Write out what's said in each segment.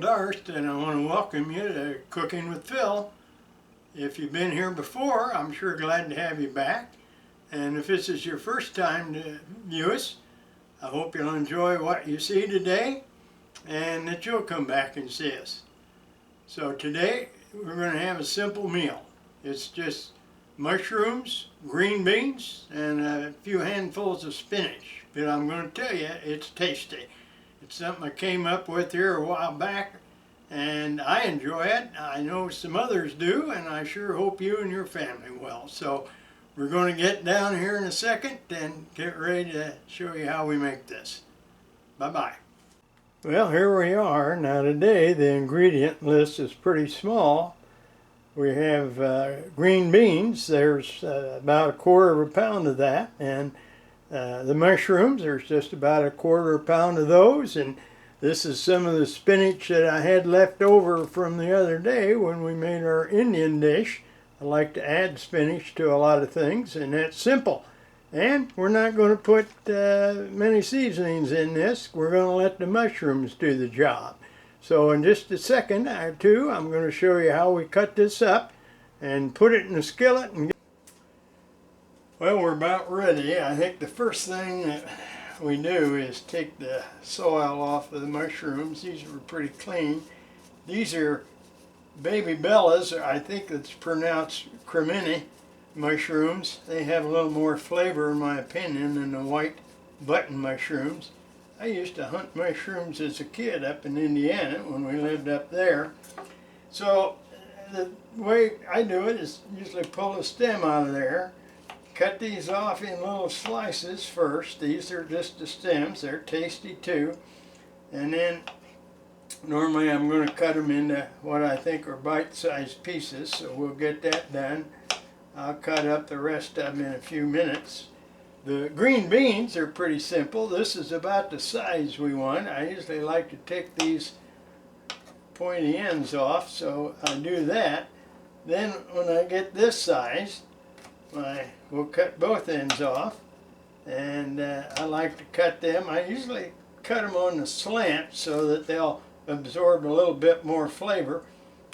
Darst, and I want to welcome you to Cooking with Phil. If you've been here before, I'm sure glad to have you back. And if this is your first time to view us, I hope you'll enjoy what you see today and that you'll come back and see us. So today we're going to have a simple meal. It's just mushrooms, green beans, and a few handfuls of spinach. But I'm going to tell you, it's tasty. It's something I came up with here a while back, and I enjoy it. I know some others do, and I sure hope you and your family will. So we're going to get down here in a second and get ready to show you how we make this. Bye-bye. Well, here we are. Now today the ingredient list is pretty small. We have green beans. There's about 1/4 pound of that, and the mushrooms, there's just about 1/4 pound of those, and this is some of the spinach that I had left over from the other day when we made our Indian dish. I like to add spinach to a lot of things, and that's simple. And we're not going to put many seasonings in this. We're going to let the mushrooms do the job. So in just a second or two, I'm going to show you how we cut this up and put it in a skillet. Well, we're about ready. I think the first thing that we do is take the soil off of the mushrooms. These are pretty clean. These are baby bellas, or I think it's pronounced cremini mushrooms. They have a little more flavor, in my opinion, than the white button mushrooms. I used to hunt mushrooms as a kid up in Indiana when we lived up there. So the way I do it is usually pull the stem out of there. Cut these off in little slices first. These are just the stems. They're tasty too. And then normally I'm going to cut them into what I think are bite-sized pieces, so we'll get that done. I'll cut up the rest of them in a few minutes. The green beans are pretty simple. This is about the size we want. I usually like to take these pointy ends off, so I do that. Then when I get this size, we'll cut both ends off, and I like to cut them. I usually cut them on the slant so that they'll absorb a little bit more flavor.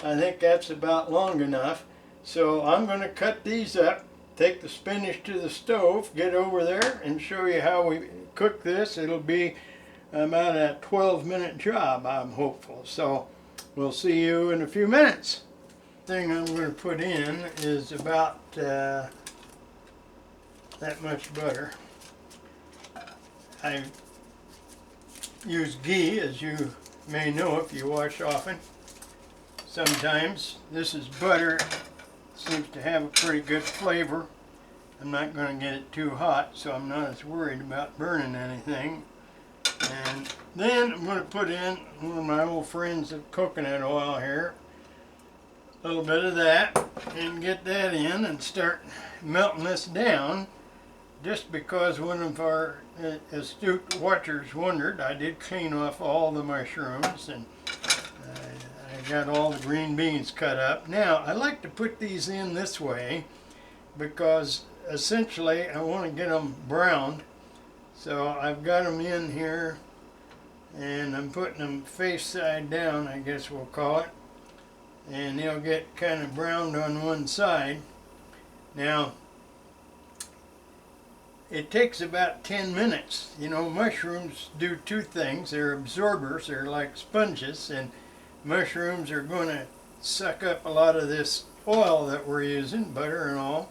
I think that's about long enough. So I'm going to cut these up, take the spinach to the stove, get over there and show you how we cook this. It'll be about a 12-minute job, I'm hopeful. So we'll see you in a few minutes. The thing I'm going to put in is about that much butter. I use ghee, as you may know if you watch often. Sometimes this is butter. Seems to have a pretty good flavor. I'm not going to get it too hot, so I'm not as worried about burning anything. And then I'm going to put in one of my old friends of coconut oil here. A little bit of that, and get that in and start melting this down. Just because one of our astute watchers wondered, I did clean off all the mushrooms, and I got all the green beans cut up. Now, I like to put these in this way because essentially I want to get them browned. So I've got them in here, and I'm putting them face side down, I guess we'll call it. And they'll get kind of browned on one side. Now, it takes about 10 minutes. You know, mushrooms do two things. They're absorbers. They're like sponges, and mushrooms are going to suck up a lot of this oil that we're using, butter and all,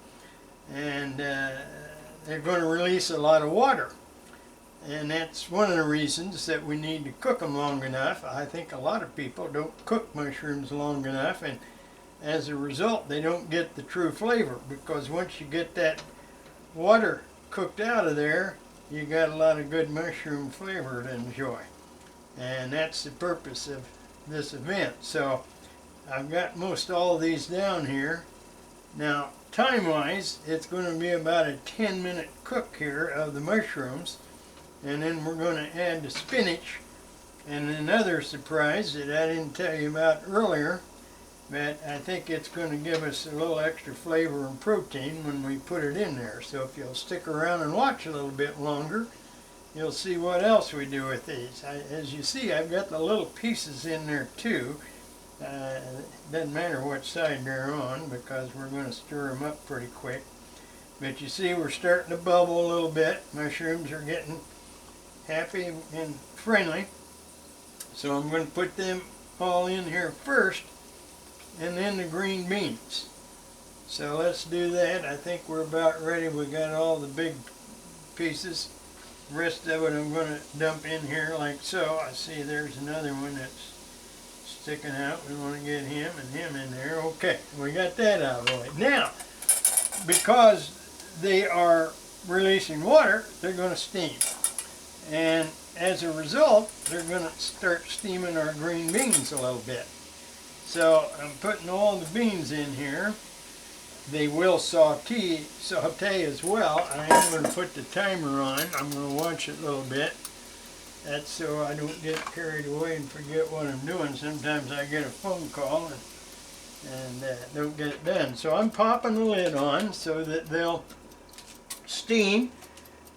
and they're going to release a lot of water. And that's one of the reasons that we need to cook them long enough. I think a lot of people don't cook mushrooms long enough, and as a result they don't get the true flavor, because once you get that water cooked out of there, you got a lot of good mushroom flavor to enjoy. And that's the purpose of this event. So I've got most all of these down here. Now time-wise, it's going to be about a 10-minute cook here of the mushrooms, and then we're going to add the spinach. And another surprise that I didn't tell you about earlier, but I think it's going to give us a little extra flavor and protein when we put it in there. So if you'll stick around and watch a little bit longer, you'll see what else we do with these. As you see, I've got the little pieces in there too. Doesn't matter which side they're on because we're going to stir them up pretty quick. But you see we're starting to bubble a little bit. Mushrooms are getting happy and friendly. So I'm going to put them all in here first and then the green beans. So let's do that. I think we're about ready. We got all the big pieces. The rest of it I'm going to dump in here like so. I see there's another one that's sticking out. We want to get him and him in there. Okay, we got that out of the way. Now, because they are releasing water, they're going to steam. And as a result, they're going to start steaming our green beans a little bit. So I'm putting all the beans in here. They will saute as well. I am going to put the timer on. I'm going to watch it a little bit. That's so I don't get carried away and forget what I'm doing. Sometimes I get a phone call and don't get it done. So I'm popping the lid on so that they'll steam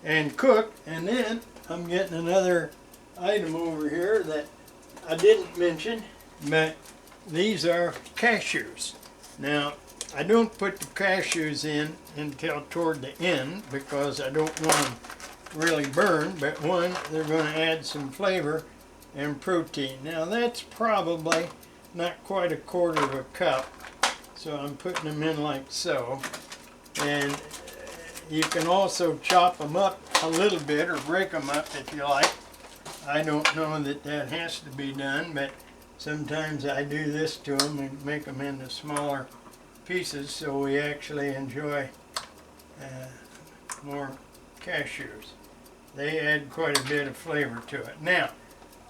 and cook. And then I'm getting another item over here that I didn't mention, but these are cashews. Now, I don't put the cashews in until toward the end because I don't want them really burned, but one, they're going to add some flavor and protein. Now that's probably not quite a quarter of a cup, so I'm putting them in like so. And you can also chop them up a little bit or break them up if you like. I don't know that that has to be done, but sometimes I do this to them and make them into smaller pieces so we actually enjoy more cashews. They add quite a bit of flavor to it. Now,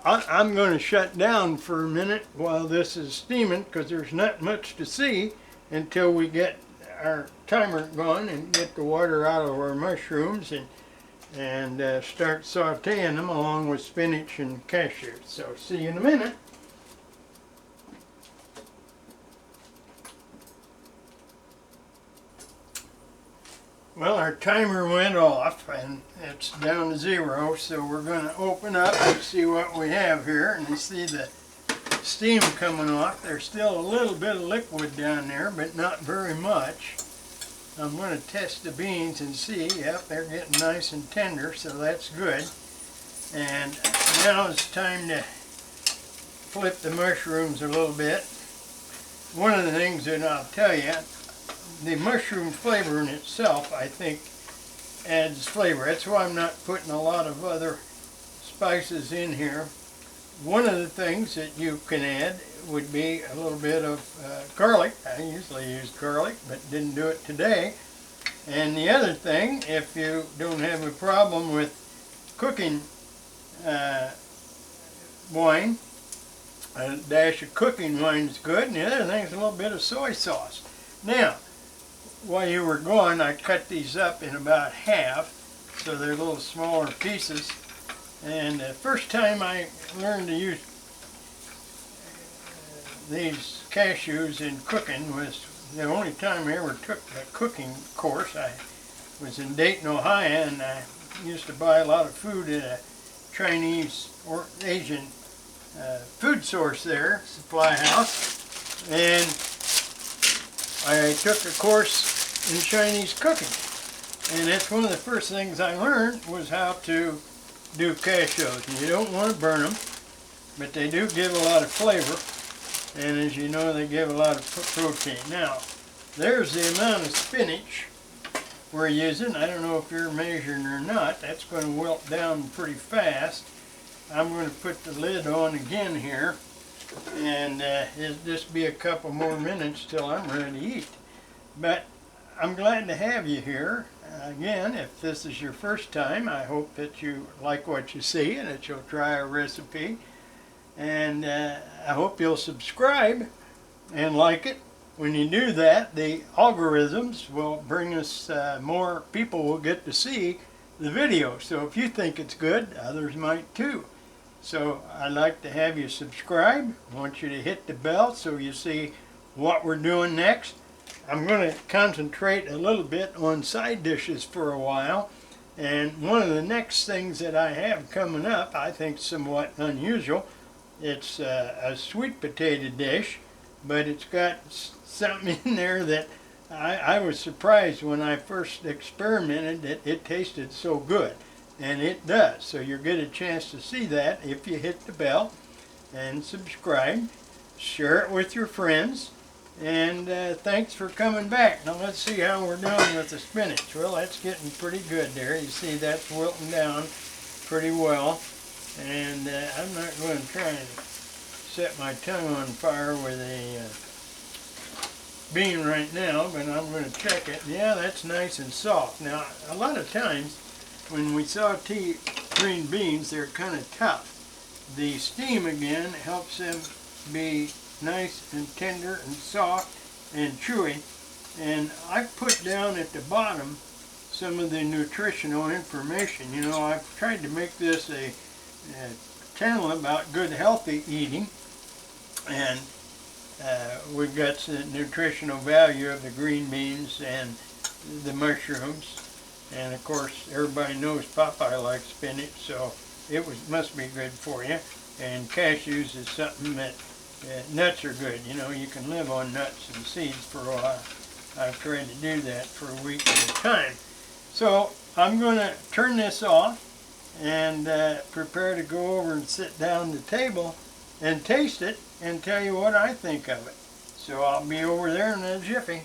I'm going to shut down for a minute while this is steaming because there's not much to see until we get our timer going and get the water out of our mushrooms and start sauteing them along with spinach and cashews. So see you in a minute. Well, our timer went off and it's down to 0, so we're going to open up and see what we have here. And you see the steam coming off. There's still a little bit of liquid down there, but not very much. I'm going to test the beans and see. Yep, they're getting nice and tender, so that's good. And now it's time to flip the mushrooms a little bit. One of the things that I'll tell you, the mushroom flavor in itself, I think, adds flavor. That's why I'm not putting a lot of other spices in here. One of the things that you can add would be a little bit of garlic. I usually use garlic, but didn't do it today. And the other thing, if you don't have a problem with cooking wine, a dash of cooking wine is good. And the other thing is a little bit of soy sauce. Now, while you were gone, I cut these up in about half, so they're little smaller pieces. And the first time I learned to use these cashews in cooking was the only time I ever took a cooking course. I was in Dayton, Ohio, and I used to buy a lot of food at a Chinese or Asian food source there, supply house. And I took a course in Chinese cooking, and that's one of the first things I learned was how to do cashews. And you don't want to burn them, but they do give a lot of flavor, and as you know, they give a lot of protein. Now, there's the amount of spinach we're using. I don't know if you're measuring or not. That's going to wilt down pretty fast. I'm going to put the lid on again here, and it'll just be a couple more minutes till I'm ready to eat. But I'm glad to have you here. Again, if this is your first time, I hope that you like what you see and that you'll try our recipe. And I hope you'll subscribe and like it. When you do that, the algorithms will bring us more people will get to see the video. So if you think it's good, others might too. So I'd like to have you subscribe. I want you to hit the bell so you see what we're doing next. I'm going to concentrate a little bit on side dishes for a while, And one of the next things that I have coming up, I think somewhat unusual, it's a sweet potato dish, but it's got something in there that I was surprised when I first experimented that it tasted so good. And it does. So you'll get a chance to see that if you hit the bell and subscribe. Share it with your friends. And thanks for coming back. Now let's see how we're doing with the spinach. Well, that's getting pretty good there. You see that's wilting down pretty well. And I'm not going to try and set my tongue on fire with a bean right now, but I'm going to check it. Yeah, that's nice and soft. Now, a lot of times when we saute green beans, they're kind of tough. The steam again helps them be nice and tender and soft and chewy. And I've put down at the bottom some of the nutritional information. You know, I've tried to make this a channel about good healthy eating, and we've got the nutritional value of the green beans and the mushrooms. And of course, everybody knows Popeye likes spinach, so it must be good for you. And cashews is something that nuts are good. You know, you can live on nuts and seeds for a while. I've tried to do that for a week at a time. So I'm going to turn this off and prepare to go over and sit down at the table and taste it and tell you what I think of it. So I'll be over there in a jiffy.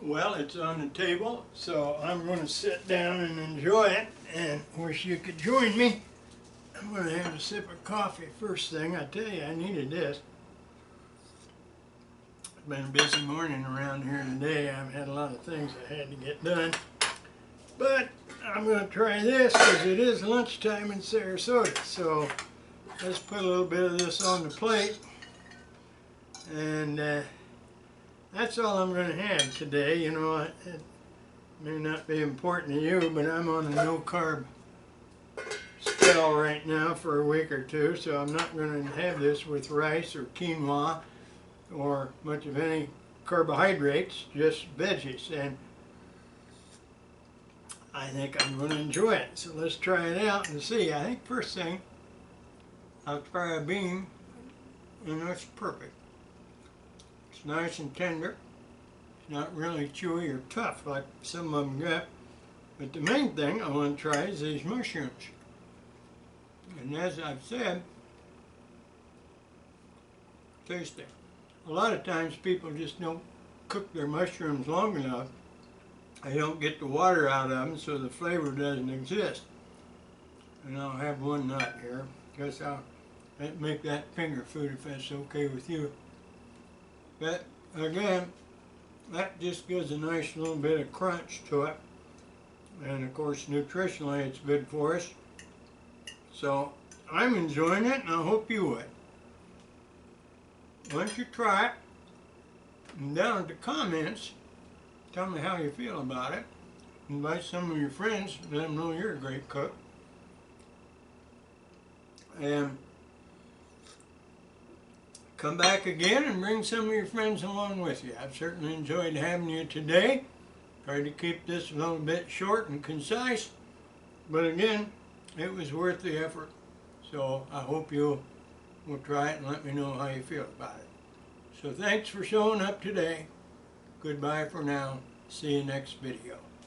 Well, it's on the table, so I'm going to sit down and enjoy it, and wish you could join me. I'm going to have a sip of coffee first thing. I tell you, I needed this. It's been a busy morning around here today. I've had a lot of things I had to get done. But I'm going to try this because it is lunchtime in Sarasota. So let's put a little bit of this on the plate. And that's all I'm going to have today. You know, it may not be important to you, but I'm on a no-carb spell right now for a week or two, so I'm not going to have this with rice or quinoa or much of any carbohydrates, just veggies. And I think I'm going to enjoy it. So let's try it out and see. I think first thing, I'll try a bean, and that's perfect. It's nice and tender. It's not really chewy or tough like some of them get. But the main thing I want to try is these mushrooms. And as I've said, tasty. A lot of times people just don't cook their mushrooms long enough. They don't get the water out of them, so the flavor doesn't exist. And I'll have one nut here. Guess I'll make that finger food if that's okay with you. But again, that just gives a nice little bit of crunch to it. And of course, nutritionally, it's good for us. So I'm enjoying it, and I hope you would. Once you try it, and down in the comments, tell me how you feel about it. Invite some of your friends, let them know you're a great cook. And come back again and bring some of your friends along with you. I've certainly enjoyed having you today. Tried to keep this a little bit short and concise, but again, it was worth the effort. So I hope you will try it and let me know how you feel about it. So thanks for showing up today. Goodbye for now. See you next video.